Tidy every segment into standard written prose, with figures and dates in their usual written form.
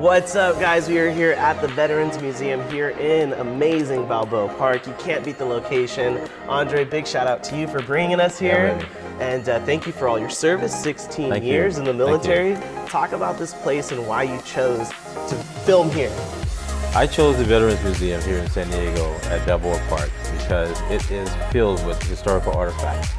What's up, guys? We are here at the Veterans Museum here in amazing Balboa Park. You can't beat the location. Andre, big shout out to you for bringing us here. And thank you for all your service, 16 years in the military. Talk about this place and why you chose to film here. I chose the Veterans Museum here in San Diego at Balboa Park because it is filled with historical artifacts.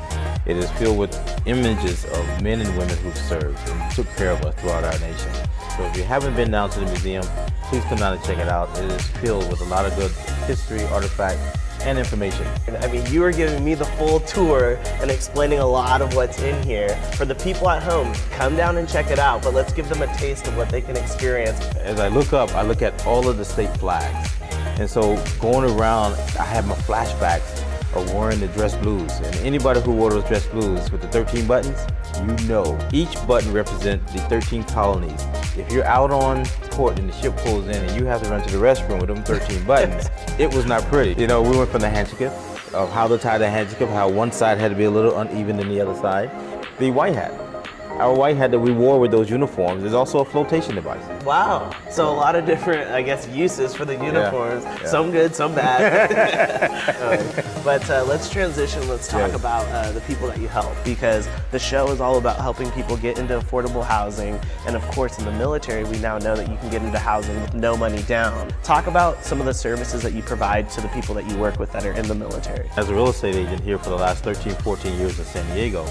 It is filled with images of men and women who served and took care of us throughout our nation. So if you haven't been down to the museum, please come down and check it out. It is filled with a lot of good history, artifacts, and information. I mean, you are giving me the full tour and explaining a lot of what's in here. For the people at home, come down and check it out, but let's give them a taste of what they can experience. As I look up, I look at all of the state flags. And so going around, I have my flashbacks of wearing the dress blues. And anybody who wore those dress blues with the 13 buttons, you know, each button represents the 13 colonies. If you're out on port and the ship pulls in and you have to run to the restroom with them 13 buttons, it was not pretty. You know, we went from the handkerchief, of how to tie the handkerchief, how one side had to be a little uneven than the other side. The white hat. Our white hat that we wore with those uniforms is also a flotation device. Wow. So a lot of different, I guess, uses for the uniforms. Yeah. Some good, some bad. But let's transition. Let's talk about the people that you help, because the show is all about helping people get into affordable housing. And of course, in the military, we now know that you can get into housing with no money down. Talk about some of the services that you provide to the people that you work with that are in the military. As a real estate agent here for the last 13, 14 years in San Diego,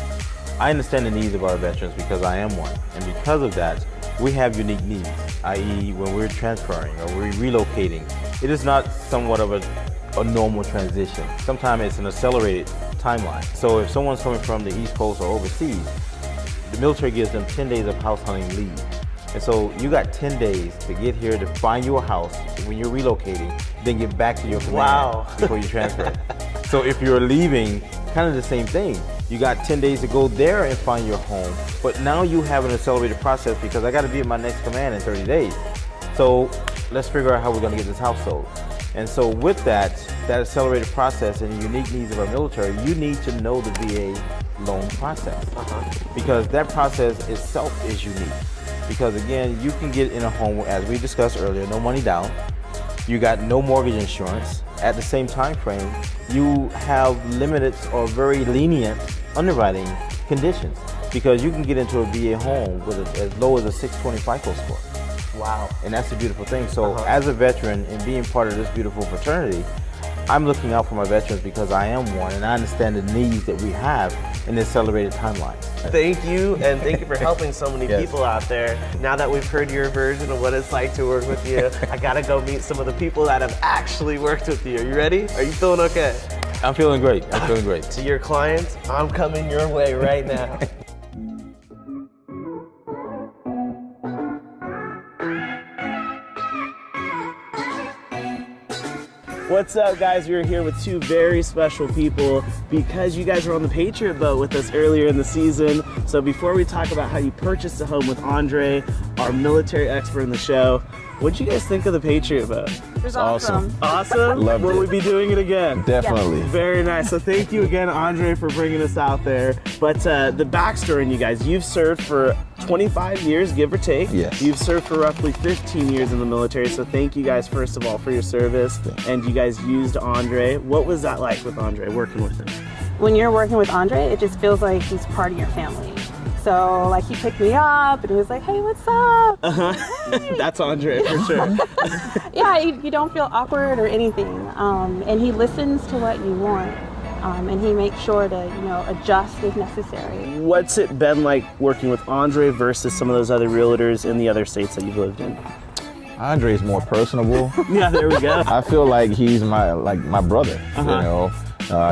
I understand the needs of our veterans because I am one. And because of that, we have unique needs, i.e. when we're transferring or we're relocating, it is not somewhat of a normal transition. Sometimes it's an accelerated timeline. So if someone's coming from the East Coast or overseas, the military gives them 10 days of house hunting leave. And so you got 10 days to get here to find you a house when you're relocating, then get back to your command before you transfer. So if you're leaving, kind of the same thing. You got 10 days to go there and find your home, but now you have an accelerated process because I got to be at my next command in 30 days. So let's figure out how we're going to get this house sold. And so with that accelerated process and the unique needs of our military, you need to know the VA loan process because that process itself is unique. Because again, you can get in a home, as we discussed earlier, no money down. You got no mortgage insurance. At the same time frame, you have limited or very lenient underwriting conditions because you can get into a VA home with as low as a 620 FICO score. Wow. And that's the beautiful thing. So as a veteran and being part of this beautiful fraternity, I'm looking out for my veterans because I am one and I understand the needs that we have in this accelerated timeline. Thank you, and thank you for helping so many people out there. Now that we've heard your version of what it's like to work with you, I gotta go meet some of the people that have actually worked with you. Are you ready? Are you feeling okay? I'm feeling great. I'm feeling great. To your clients, I'm coming your way right now. What's up, guys? We're here with two very special people because you guys were on the Patriot boat with us earlier in the season. So before we talk about how you purchased a home with Andre, our military expert in the show, what'd you guys think of the Patriot boat? It was awesome. Awesome? Loved Will it. we be doing it again? Definitely. Yes. Very nice. So thank you again, Andre, for bringing us out there. But the backstory in you guys, you've served for 25 years, give or take. Yes. You've served for roughly 15 years in the military. So thank you guys, first of all, for your service. And you guys used Andre. What was that like with Andre, working with him? When you're working with Andre, it just feels like he's part of your family. So like he picked me up and he was like, hey, what's up? Hey. That's Andre for sure. Yeah, you don't feel awkward or anything. And he listens to what you want. And he makes sure to, adjust if necessary. What's it been like working with Andre versus some of those other realtors in the other states that you've lived in? Andre's more personable. Yeah, there we go. I feel like he's my brother,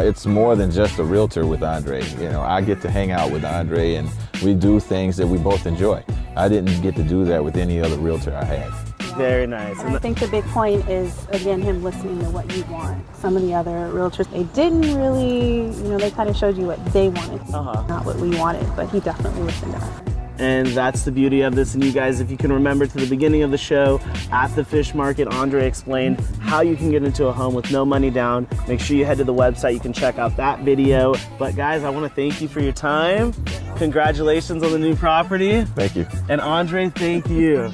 It's more than just a realtor with Andre. I get to hang out with Andre and we do things that we both enjoy. I didn't get to do that with any other realtor I had. Very nice. And I think the big point is, again, him listening to what you want. Some of the other realtors, they didn't really, they kind of showed you what they wanted, not what we wanted, but he definitely listened to us. And that's the beauty of this. And you guys, if you can remember to the beginning of the show, at the fish market, Andre explained how you can get into a home with no money down. Make sure you head to the website. You can check out that video. But guys, I want to thank you for your time. Congratulations on the new property. Thank you. And Andre, thank you.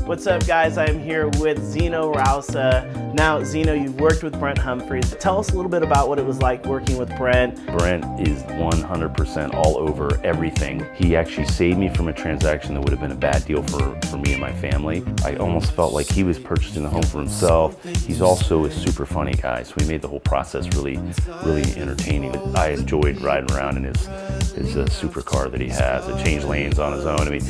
What's up, guys? I'm here with Zeno Rausa. Now, Zeno, you've worked with Brent Humphreys. Tell us a little bit about what it was like working with Brent. Brent is 100% all over everything. He actually saved me from a transaction that would have been a bad deal for me and my family. I almost felt like he was purchasing the home for himself. He's also a super funny guy, so he made the whole process really entertaining. I enjoyed riding around in his supercar that he has. It changed lanes on his own. I mean,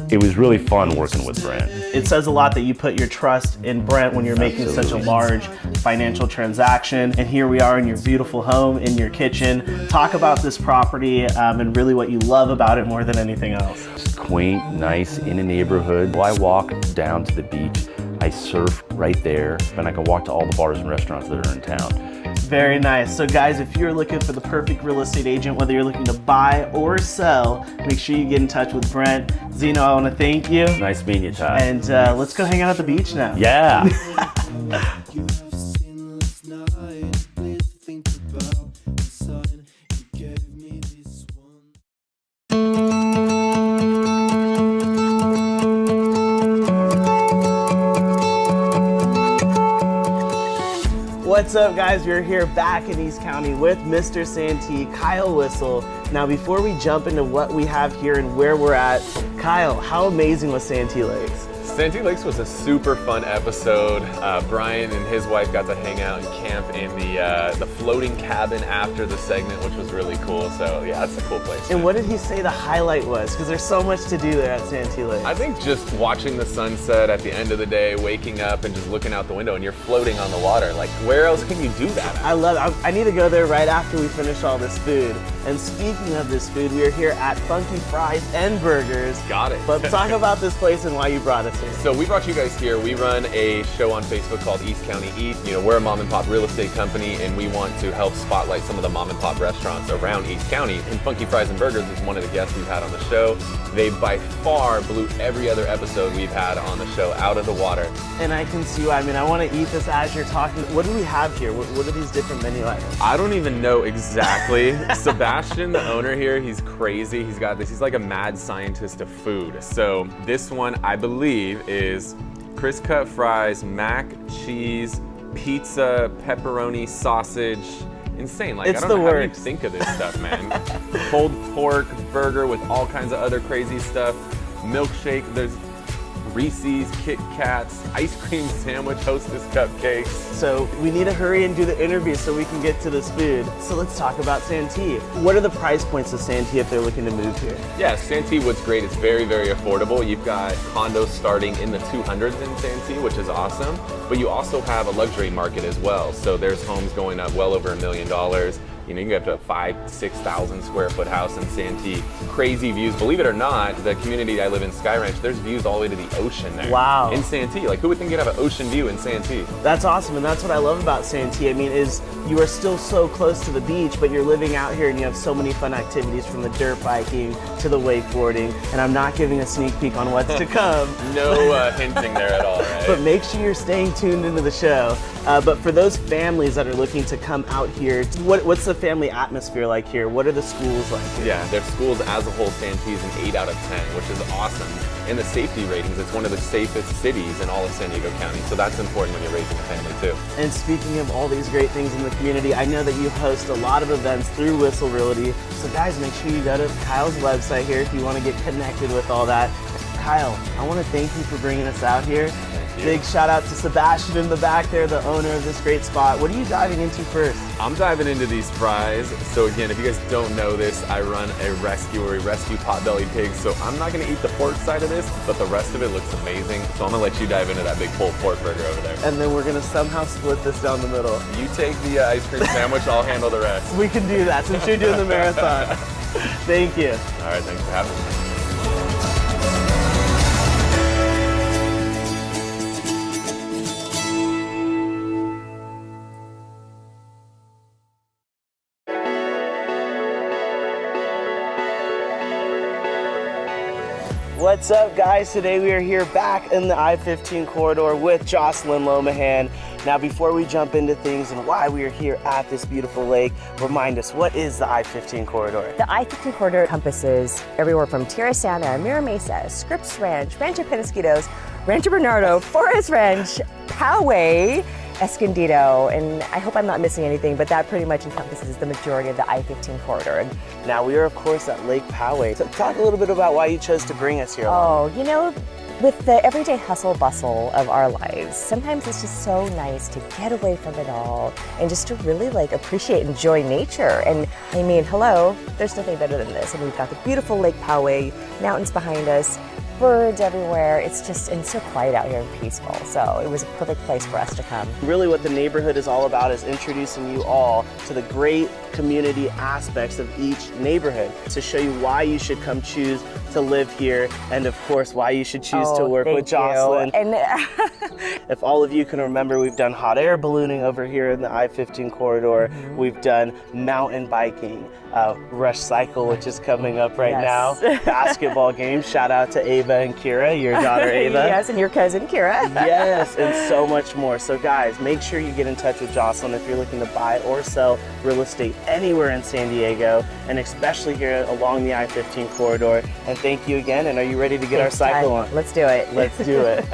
it was really fun working with Brent. It says a lot that you put your trust in Brent when you're making such a large financial transaction. And here we are in your beautiful home, in your kitchen. Talk about this property and really what you love about it more than anything else. It's quaint, nice, in a neighborhood. Well, I walk down to the beach. I surf right there, and I can walk to all the bars and restaurants that are in town. Very nice. So guys, if you're looking for the perfect real estate agent, whether you're looking to buy or sell, make sure you get in touch with Brent. Zeno, I want to thank you. Nice meeting you, Todd. And let's go hang out at the beach now. Yeah. What's up, guys? We're here back in East County with Mr. Santee, Kyle Whistle. Now, before we jump into what we have here and where we're at, Kyle, how amazing was Santee Lakes? Santee Lakes was a super fun episode. Brian and his wife got to hang out and camp in the floating cabin after the segment, which was really cool. So yeah, that's a cool place. And what did he say the highlight was? Because there's so much to do there at Santee Lakes. I think just watching the sunset at the end of the day, waking up and just looking out the window and you're floating on the water. Like, where else can you do that? I love it. I need to go there right after we finish all this food. And speaking of this food, we are here at Funky Fries and Burgers. Got it. But talk about this place and why you brought us here. So we brought you guys here. We run a show on Facebook called East County Eat. You know, we're a mom and pop real estate company, and we want to help spotlight some of the mom and pop restaurants around East County. And Funky Fries and Burgers is one of the guests we've had on the show. They by far blew every other episode we've had on the show out of the water. And I can see why. I mean, I want to eat this as you're talking. What do we have here? What are these different menu items? I don't even know exactly. Sebastian, the owner here, he's crazy. He's got this. He's like a mad scientist of food. So this one, I believe, is crisp cut fries, mac, cheese, pizza, pepperoni, sausage. Insane. Like, It's I don't the know how you works. think of this stuff, man. Pulled pork, burger with all kinds of other crazy stuff, milkshake, there's Reese's, Kit Kats, ice cream sandwich, Hostess cupcakes. So we need to hurry and do the interview so we can get to this food. So let's talk about Santee. What are the price points of Santee if they're looking to move here? Yeah, Santee, what's great, it's very, very affordable. You've got condos starting in the 200s in Santee, which is awesome. But you also have a luxury market as well. So there's homes going up well over $1 million. You know, you can get up to a 5,000 to 6,000 square foot house in Santee. Crazy views. Believe it or not, the community I live in, Sky Ranch, there's views all the way to the ocean there. Wow. In Santee. Like, who would think you'd have an ocean view in Santee? That's awesome, and that's what I love about Santee. I mean, is you are still so close to the beach, but you're living out here and you have so many fun activities from the dirt biking to the wakeboarding, and I'm not giving a sneak peek on what's to come. No hinting there at all, right? But make sure you're staying tuned into the show. But for those families that are looking to come out here, what's the family atmosphere like here? What are the schools like here? Yeah, their schools as a whole, Santee's an 8 out of 10, which is awesome. In the safety ratings, it's one of the safest cities in all of San Diego County, so that's important when you're raising a family too. And speaking of all these great things in the community, I know that you host a lot of events through Whistle Realty. So guys, make sure you go to Kyle's website here if you want to get connected with all that. Kyle, I want to thank you for bringing us out here. Big shout out to Sebastian in the back there, the owner of this great spot. What are you diving into first? I'm diving into these fries. So again, if you guys don't know this, I run a rescue potbelly pigs. So I'm not gonna eat the pork side of this, but the rest of it looks amazing. So I'm gonna let you dive into that big pulled pork burger over there. And then we're gonna somehow split this down the middle. You take the ice cream sandwich, I'll handle the rest. We can do that since you're doing the marathon. Thank you. All right, thanks for having me. What's up, guys? Today we are here back in the I-15 corridor with Jocelyn Lomahan. Now, before we jump into things and why we are here at this beautiful lake, remind us, what is the I-15 corridor? The I-15 corridor encompasses everywhere from Tierra Santa, Mira Mesa, Scripps Ranch, Rancho Penasquitos, Rancho Bernardo, Forest Ranch, Poway, Escondido, and I hope I'm not missing anything, but that pretty much encompasses the majority of the I-15 corridor. Now, we are, of course, at Lake Poway. So talk a little bit about why you chose to bring us here. Oh, you know, with the everyday hustle bustle of our lives, sometimes it's just so nice to get away from it all and just to really appreciate and enjoy nature. And I mean, hello, there's nothing better than this. And we've got the beautiful Lake Poway, mountains behind us, birds everywhere. It's just, and so quiet out here and peaceful. So it was a perfect place for us to come. Really what the neighborhood is all about is introducing you all to the great community aspects of each neighborhood to show you why you should come choose to live here, and of course why you should choose to work with Jocelyn. And if all of you can remember, we've done hot air ballooning over here in the I-15 corridor. We've done mountain biking, Rush Cycle, which is coming up right now, basketball games. Shout out to Ava and Kira, your daughter Ava. Yes, and your cousin Kira. Yes, and so much more. So guys, make sure you get in touch with Jocelyn if you're looking to buy or sell real estate anywhere in San Diego, and especially here along the I-15 corridor. And thank you again, and are you ready to get our cycle on? Let's do it. Let's do it.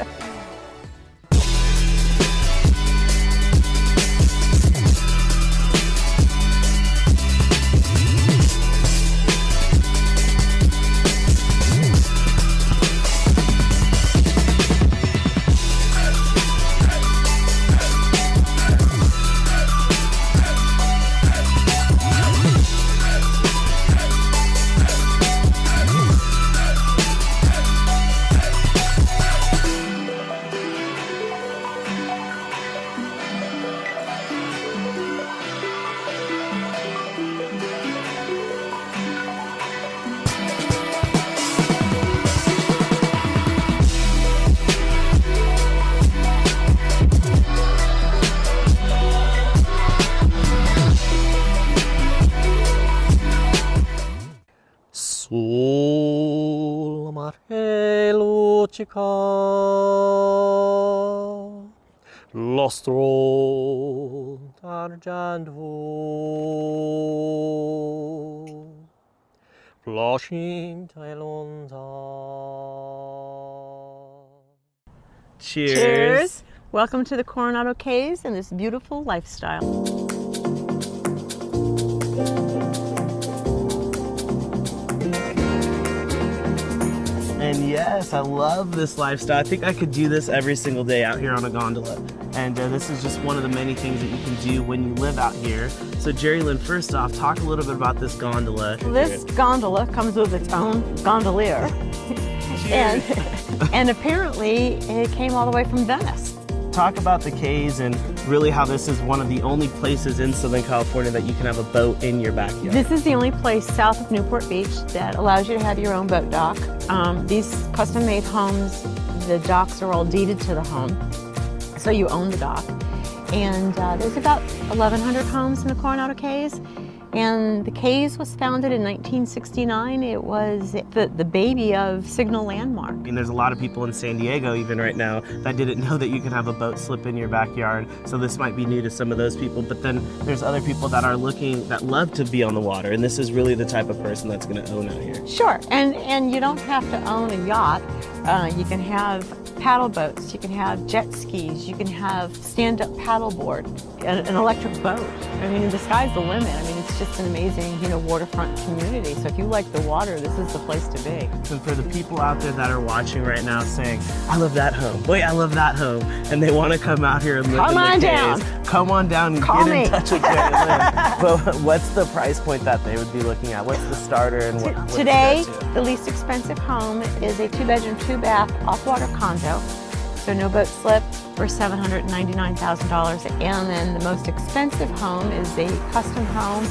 Sul mare luccica, l'ostro d'argento, flashing e lontano. Cheers. Cheers. Welcome to the Coronado Caves and this beautiful lifestyle. And yes, I love this lifestyle. I think I could do this every single day out here on a gondola. And this is just one of the many things that you can do when you live out here. So Jerry Lynn, first off, talk a little bit about this gondola. This gondola comes with its own gondolier. and apparently it came all the way from Venice. Talk about the caves and really how this is one of the only places in Southern California that you can have a boat in your backyard. This is the only place south of Newport Beach that allows you to have your own boat dock. These custom-made homes, the docks are all deeded to the home, so you own the dock. And there's about 1,100 homes in the Coronado Caves. And the Caves was founded in 1969. It was the baby of Signal Landmark. I mean, there's a lot of people in San Diego even right now that didn't know that you could have a boat slip in your backyard. So this might be new to some of those people, but then there's other people that are looking, that love to be on the water. And this is really the type of person that's gonna own out here. Sure, and you don't have to own a yacht. You can have paddle boats, you can have jet skis, you can have stand-up paddleboard, an electric boat. I mean, the sky's the limit. I mean, it's just an amazing, waterfront community. So if you like the water, this is the place to be. And for the people out there that are watching right now saying, I love that home, boy, I love that home, and they want to come out here and live Come in the on caves, down. come on down and Call get me. in touch with Jerry Lynn. But what's the price point that they would be looking at? What's the starter and what's Today, the go-to? the least expensive home is a 2-bedroom, 2-bath, off-water condo. So no boat slip for $799,000. And then the most expensive home is a custom home,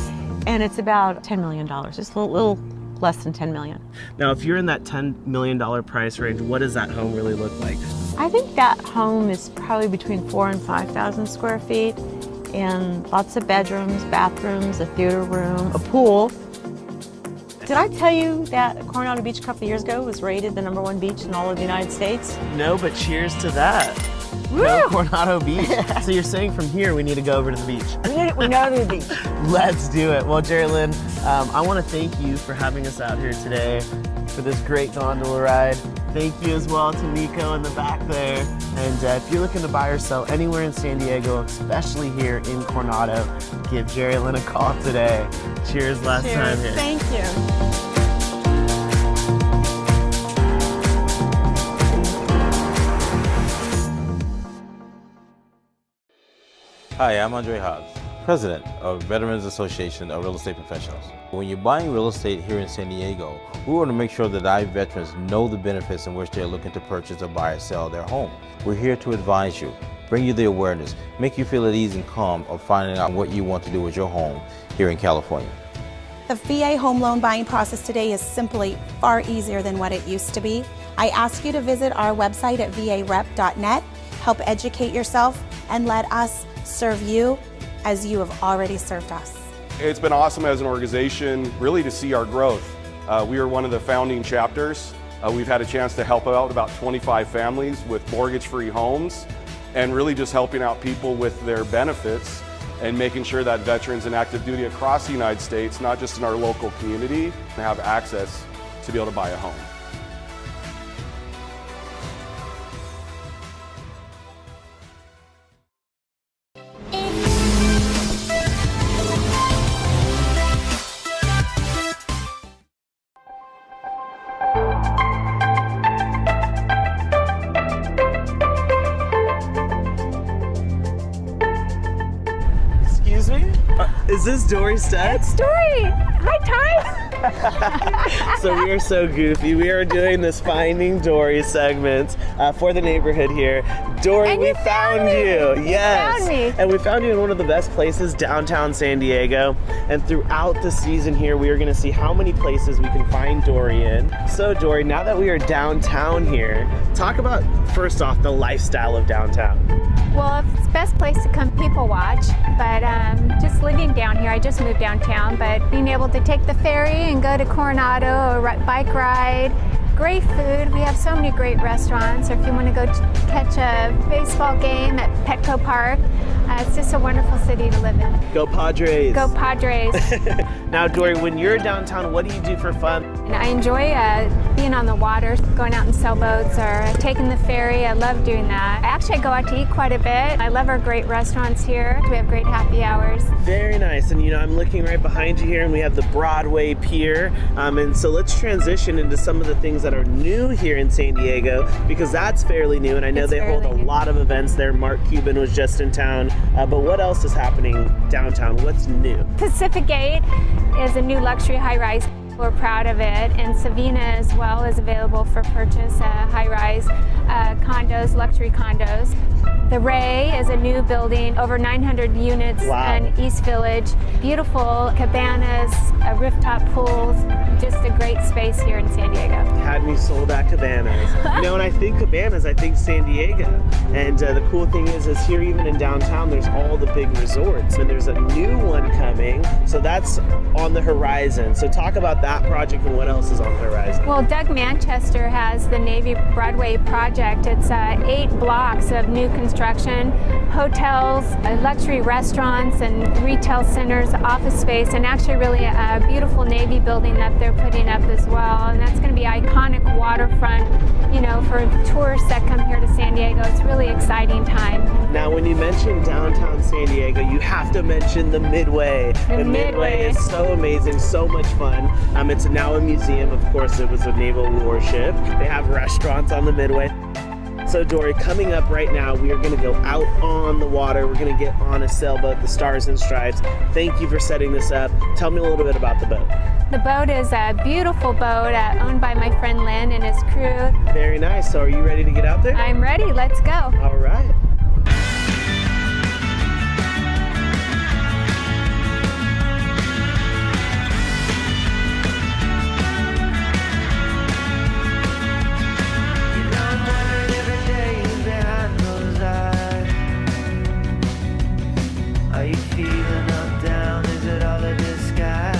and it's about $10 million. Just a little less than $10 million. Now, if you're in that $10 million price range, what does that home really look like? I think that home is probably between 4,000 and 5,000 square feet, and lots of bedrooms, bathrooms, a theater room, a pool. Did I tell you that Coronado Beach a couple of years ago was rated the #1 beach in all of the United States? No, but cheers to that. Woo! No, Coronado Beach. So you're saying from here we need to go over to the beach. We know the beach. Let's do it. Well, Jerry Lynn, I want to thank you for having us out here today. for this great gondola ride. Thank you as well to Nico in the back there. And if you're looking to buy or sell anywhere in San Diego, especially here in Coronado, give Jerry Lynn a call today. Cheers last time here. Thank you. Hi, I'm Andre Hobbs, President of Veterans Association of Real Estate Professionals. When you're buying real estate here in San Diego, we want to make sure that our veterans know the benefits in which they're looking to purchase or buy or sell their home. We're here to advise you, bring you the awareness, make you feel at ease and calm of finding out what you want to do with your home here in California. The VA home loan buying process today is simply far easier than what it used to be. I ask you to visit our website at varep.net, help educate yourself, and let us serve you as you have already served us. It's been awesome as an organization, really, to see our growth. We are one of the founding chapters. We've had a chance to help out about 25 families with mortgage-free homes and really just helping out people with their benefits and making sure that veterans in active duty across the United States, not just in our local community, have access to be able to buy a home. Excuse me? Is this Dory Stead? Dory! Hi, Ty! So we are so goofy. We are doing this Finding Dory segment for the neighborhood here. Dory, And we you found found me. you. Yes. found me. And we found you in one of the best places, downtown San Diego. And throughout the season here, we are going to see how many places we can find Dory in. So Dory, now that we are downtown here, talk about, first off, the lifestyle of downtown. Well, it's the best place to come people watch, but just living down here, I just moved downtown, but being able to take the ferry and go to Coronado or bike ride, great food. We have so many great restaurants, or if you want to go catch a baseball game at Petco Park, it's just a wonderful city to live in. Go Padres. Go Padres. Now, Dory, when you're downtown, what do you do for fun? And I enjoy being on the water, going out in sailboats or taking the ferry. I love doing that. Actually, I go out to eat quite a bit. I love our great restaurants here. We have great happy hours. Very nice. And you know, I'm looking right behind you here, and we have the Broadway Pier. And so let's transition into some of the things that are new here in San Diego, because that's fairly new. And I know It's they hold a fairly new. lot of events there. Mark Cuban was just in town. But what else is happening downtown? What's new? Pacific Gate is a new luxury high-rise. We're proud of it, and Savina as well is available for purchase, high-rise condos, luxury condos. The Ray is a new building, over 900 units Wow. in East Village. Beautiful cabanas, rooftop pools, just a great space here in San Diego. Had me sold at Cabanas. You know, when I think Cabanas, I think San Diego. And the cool thing is here, even in downtown, there's all the big resorts, and there's a new one coming. So that's on the horizon. So talk about that project and what else is on the horizon. Well, Doug Manchester has the Navy Broadway project. It's 8 blocks of new construction, hotels, luxury restaurants, and retail centers, office space, and actually really a beautiful Navy building that they're putting up as well. And that's going to be iconic waterfront, you know, for tourists that come here to San Diego. It's a really exciting time. Now, when you mention downtown San Diego, you have to mention the Midway. The Midway Midway. is so amazing, so much fun. It's now a museum. Of course, it was a naval warship. They have restaurants on the Midway. So Dory, coming up right now, we are going to go out on the water. We're going to get on a sailboat, the Stars and Stripes. Thank you for setting this up. Tell me a little bit about the boat. The boat is a beautiful boat owned by my friend Lynn and his crew. Very nice. So are you ready to get out there? I'm ready. Let's go. All right. Are you feeling up, down? Is it all in the sky?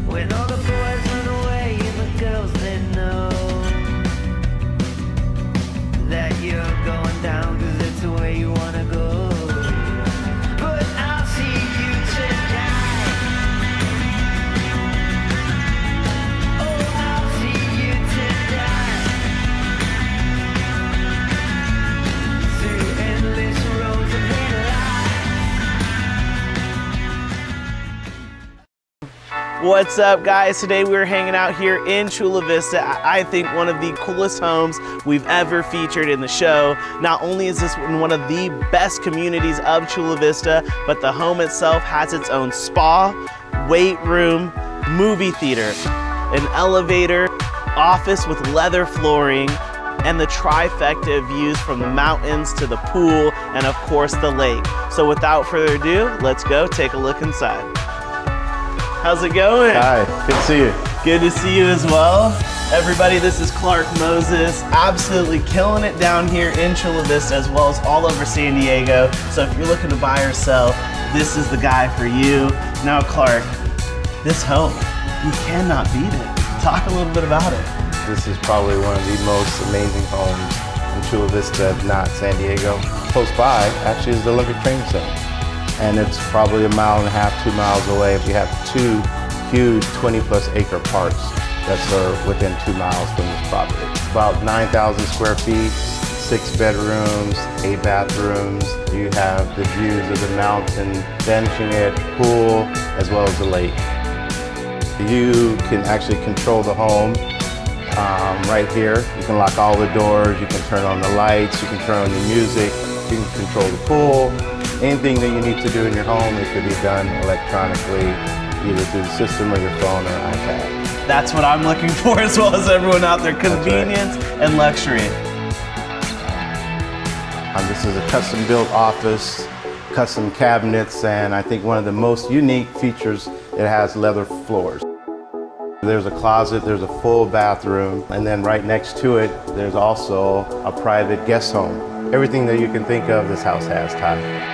When all the boys run away and the girls they know that What's up, guys? Today we're hanging out here in Chula Vista. I think one of the coolest homes we've ever featured in the show. Not only is this in one of the best communities of Chula Vista, but the home itself has its own spa, weight room, movie theater, an elevator, office with leather flooring, and the trifecta of views from the mountains to the pool and of course the lake. So without further ado, let's go take a look inside. How's it going? Hi, good to see you. Good to see you as well. Everybody, this is Clark Moses, absolutely killing it down here in Chula Vista as well as all over San Diego. So if you're looking to buy or sell, this is the guy for you. Now Clark, this home, you cannot beat it. Talk a little bit about it. This is probably one of the most amazing homes in Chula Vista, if not San Diego. Close by, actually, is the Olympic Training Center. And it's probably 1.5 miles, 2 miles away. We have 2 huge 20-plus acre parks that are within 2 miles from this property. About 9,000 square feet, 6 bedrooms, 8 bathrooms. You have the views of the mountain, benching it, pool, as well as the lake. You can actually control the home right here. You can lock all the doors, you can turn on the lights, you can turn on the music, you can control the pool. Anything that you need to do in your home, it could be done electronically, either through the system or your phone or iPad. That's what I'm looking for as well as everyone out there, convenience and luxury. This is a custom built office, custom cabinets, and I think one of the most unique features, it has leather floors. There's a closet, there's a full bathroom, and then right next to it, there's also a private guest home. Everything that you can think of, this house has, Ty.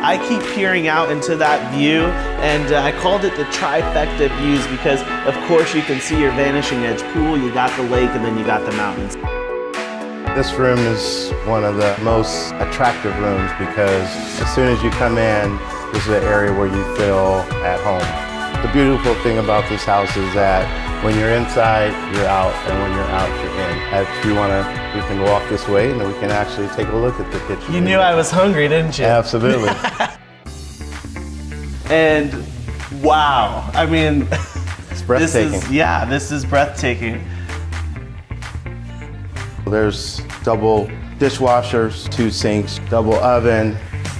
I keep peering out into that view, and I called it the trifecta views because, of course, you can see your vanishing edge pool, you got the lake, and then you got the mountains. This room is one of the most attractive rooms because as soon as you come in, this is an area where you feel at home. The beautiful thing about this house is that when you're inside, you're out, and when you're out, you're in. If you want to, we can walk this way, and then we can actually take a look at the kitchen. You knew I was hungry, didn't you? Absolutely. And wow, I mean, It's breathtaking. This is breathtaking. There's double dishwashers, 2 sinks, double oven,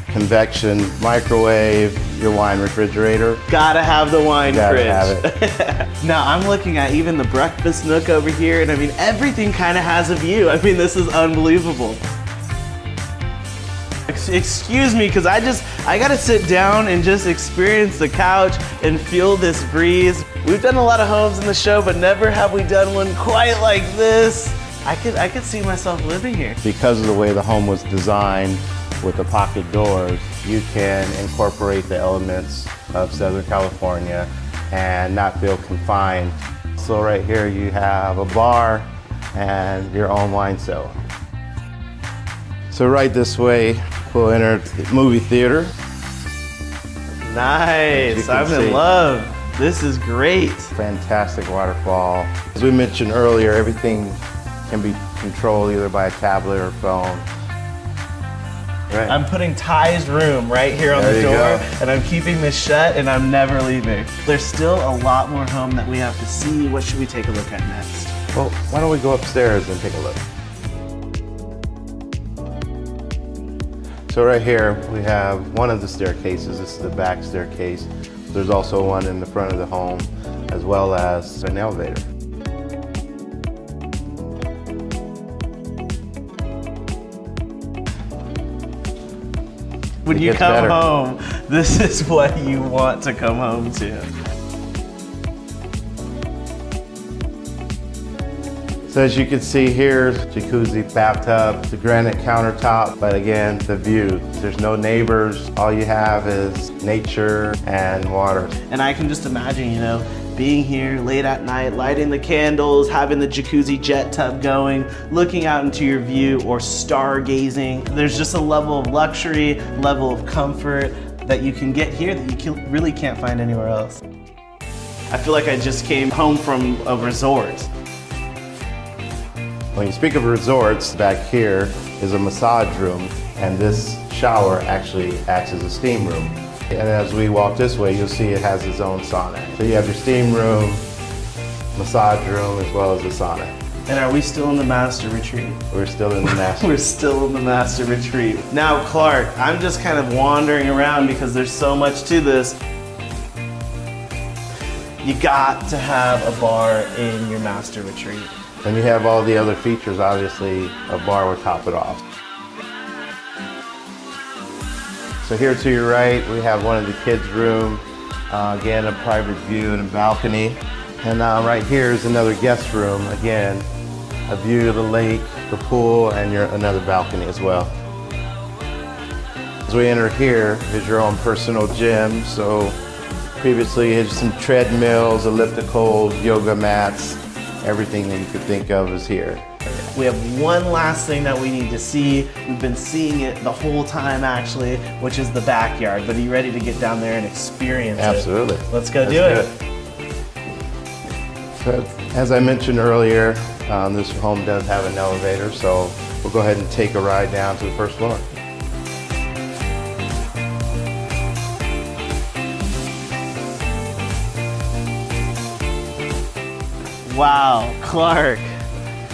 convection, microwave, your wine refrigerator. Gotta have the wine fridge. Have it. Now I'm looking at even the breakfast nook over here, and I mean, everything kind of has a view. I mean, this is unbelievable. Excuse me, because I gotta sit down and just experience the couch and feel this breeze. We've done a lot of homes in the show, but never have we done one quite like this. I could see myself living here. Because of the way the home was designed with the pocket doors, you can incorporate the elements of Southern California and not feel confined. So right here you have a bar and your own wine cellar. So right this way, we'll enter the movie theater. Nice, I'm in love. This is great. Fantastic waterfall. As we mentioned earlier, everything can be controlled either by a tablet or phone. Right. I'm putting Ty's room right here on the door, and I'm keeping this shut, and I'm never leaving. There's still a lot more home that we have to see. What should we take a look at next? Well, why don't we go upstairs and take a look. So right here, we have one of the staircases. This is the back staircase. There's also one in the front of the home, as well as an elevator. When you come home, this is what you want to come home to. So as you can see here, jacuzzi, bathtub, the granite countertop, but again, the view. There's no neighbors. All you have is nature and water. And I can just imagine, you know, being here late at night, lighting the candles, having the jacuzzi jet tub going, looking out into your view, or stargazing. There's just a level of luxury, level of comfort that you can get here that you really can't find anywhere else. I feel like I just came home from a resort. When you speak of resorts, back here is a massage room, and this shower actually acts as a steam room. And as we walk this way, you'll see it has its own sauna. So you have your steam room, massage room, as well as the sauna. And are we still in the master retreat? We're still in the master. We're still in the master retreat. Now, Clark, I'm just kind of wandering around because there's so much to this. You got to have a bar in your master retreat. And you have all the other features, obviously, a bar would top it off. So here to your right, we have one of the kids' room. Again, a private view and a balcony. And right here is another guest room. Again, a view of the lake, the pool, and another balcony as well. As we enter here is your own personal gym. So previously, you had some treadmills, ellipticals, yoga mats, everything that you could think of is here. We have one last thing that we need to see. We've been seeing it the whole time, actually, which is the backyard. But are you ready to get down there and experience Absolutely. it? Let's go do it. So, as I mentioned earlier, this home does have an elevator, so we'll go ahead and take a ride down to the first floor. Wow, Clark.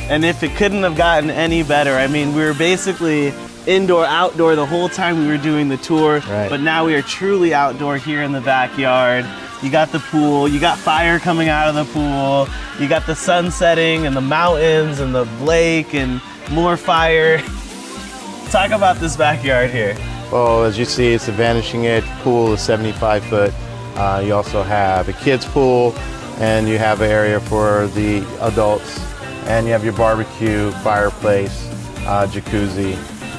And if it couldn't have gotten any better, I mean, we were basically indoor, outdoor the whole time we were doing the tour, but now we are truly outdoor here in the backyard. You got the pool, you got fire coming out of the pool, you got the sun setting and the mountains and the lake and more fire. Talk about this backyard here. Well, as you see, it's a vanishing edge pool, is 75 foot. You also have a kids pool, and you have an area for the adults, and you have your barbecue, fireplace, jacuzzi.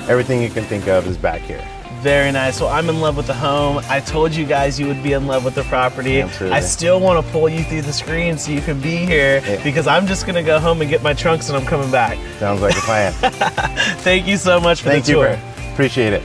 Everything you can think of is back here. Very nice. Well, I'm in love with the home. I told you guys you would be in love with the property. Absolutely. I still want to pull you through the screen so you can be here because I'm just going to go home and get my trunks and I'm coming back. Sounds like a plan. Thank you so much for the tour. Thank you, Appreciate it.